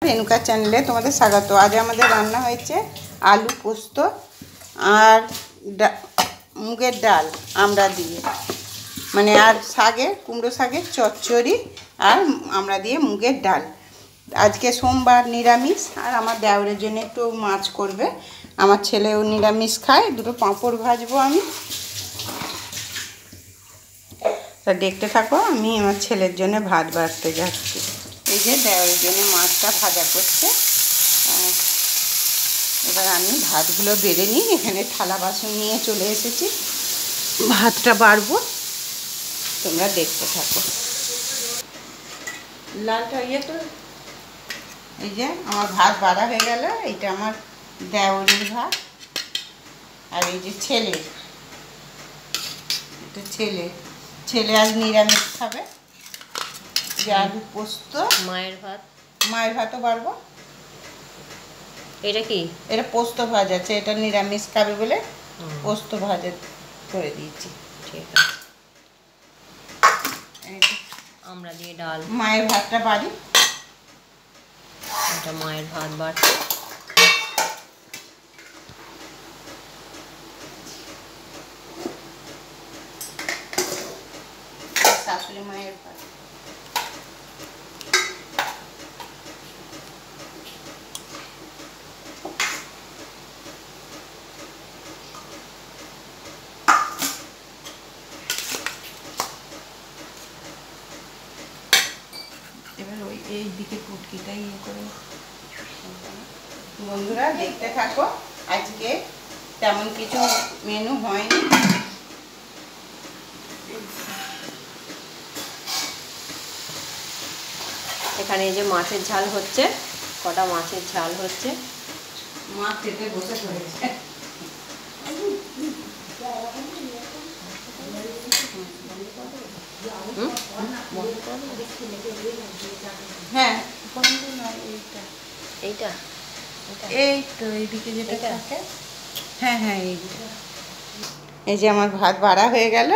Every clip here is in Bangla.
রেণুকা চ্যানেলে তোমাদের স্বাগত। আজ আমাদের রান্না হয়েছে আলু পোস্ত আর মুগের ডাল আমরা দিয়ে, মানে আর শাকের কুমড়ো শাকের চচ্চড়ি আর আমরা দিয়ে মুগের ডাল। আজকে সোমবার নিরামিষ, আর আমার দেওরের জন্য একটু মাছ করবে। আমার ছেলেও নিরামিষ খায়, দুটো পাঁপড় ভাজবো আমি। তা দেখতে থাকো, আমি আমার ছেলের জন্য ভাত বাড়তে যাচ্ছি। এই যে দেওরের জন্য মাছটা ভাজা করছে, এবার আমি ভাতগুলো বেড়ে নিই। এখানে থালা বাসন নিয়ে চলে এসেছি, ভাতটা বাড়বো, তোমরা দেখতে থাকো। লালটা তো এই যে আমার ভাত বাড়া হয়ে গেল। এইটা আমার দেওরের ভাত, আর এই যে ছেলের, এটা ছেলে আজ নিরামিষ খাবে। যে আলু পোস্ত, মায়ের ভাতও বাড়বো। এটা কি? এটা পোস্ত ভাজা আছে, এটা নিরামিষ খাবে বলে পোস্ত ভাজা করে দিয়েছি। ঠিক আছে, আমরা দিয়ে ডাল। মায়ের ভাতটা বাড়ি, এটা মায়ের ভাত বাড়ছে। শাশুড়ি মায়ের ভাত। এবার ওই এই দিকে পুটকিটা ইয়ে করে। বন্ধুরা দেখতে থাকো, আজকে তেমন কিছু মেনু হয়নি। এখানে এই যে মাছের ঝাল হচ্ছে, কটা মাছের ঝাল হচ্ছে। মা খেতে বসে পড়েছে। হ্যাঁ, এইটা এই তো এইদিকে যেটা থাকে। হ্যাঁ হ্যাঁ, এইটা। এই যে আমার ভাত বাড়া হয়ে গেল,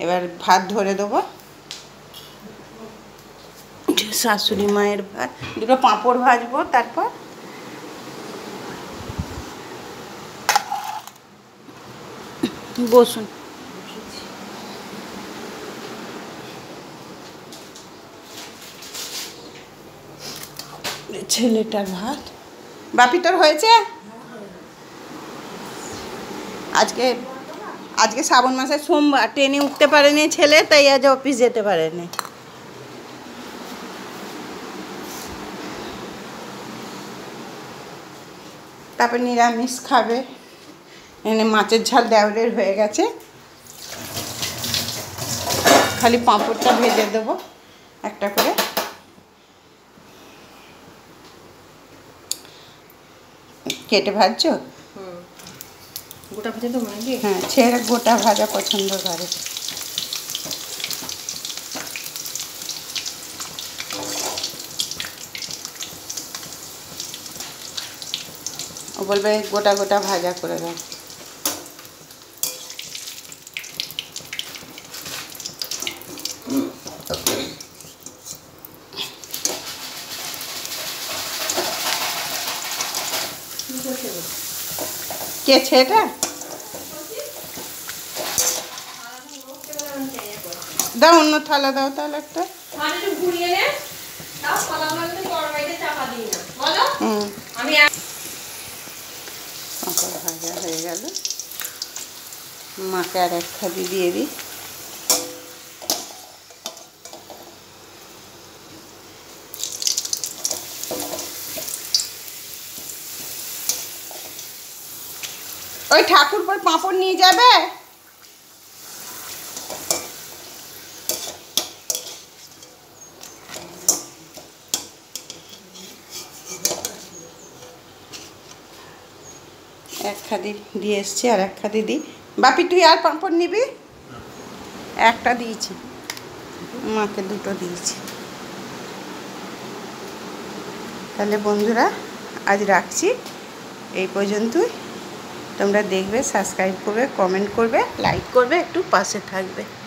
এবার ভাত ধরে দেবো। শাশুড়ি মায়ের ভাত, দুটো পাঁপড় ভাজবো, তারপর বসুন। ছেলেটার ভাত। বাপি তোর হয়েছে? আজকে শ্রাবণ মাসের সোমবার, ট্রেনে উঠতে পারেনি ছেলে, তাই আজ অফিস যেতে পারেনি। তারপর নিরামিষ খাবে। এখানে মাছের ঝাল দেওরের হয়ে গেছে, খালি পাঁপড়টা ভেজে দেবো একটা করে। কেটে ভাজছো? গোটা ভাজা তো মনে হয়। হ্যাঁ, ছেলে গোটা ভাজা পছন্দ করে। ও বলবে গোটা গোটা ভাজা করে দাও। কে ছেলেটা? দাও অন্য থালা দাও তাহলে একটা। ভাজা হয়ে গেল, মাকে আর এক খাদি দিয়ে দিই। ওই ঠাকুর পর পাঁপড় নিয়ে যাবে। এক খাদি দিয়ে এসছি, আর এক খাদি দিই। বাপি তুই আর পাঁপড় নিবি? একটা দিয়েছি, মাকে দুটো দিয়েছি। তাহলে বন্ধুরা আজ রাখছি এই পর্যন্তই। তোমরা দেখবে, সাবস্ক্রাইব করবে, কমেন্ট করবে, লাইক করবে, একটু পাশে থাকবে।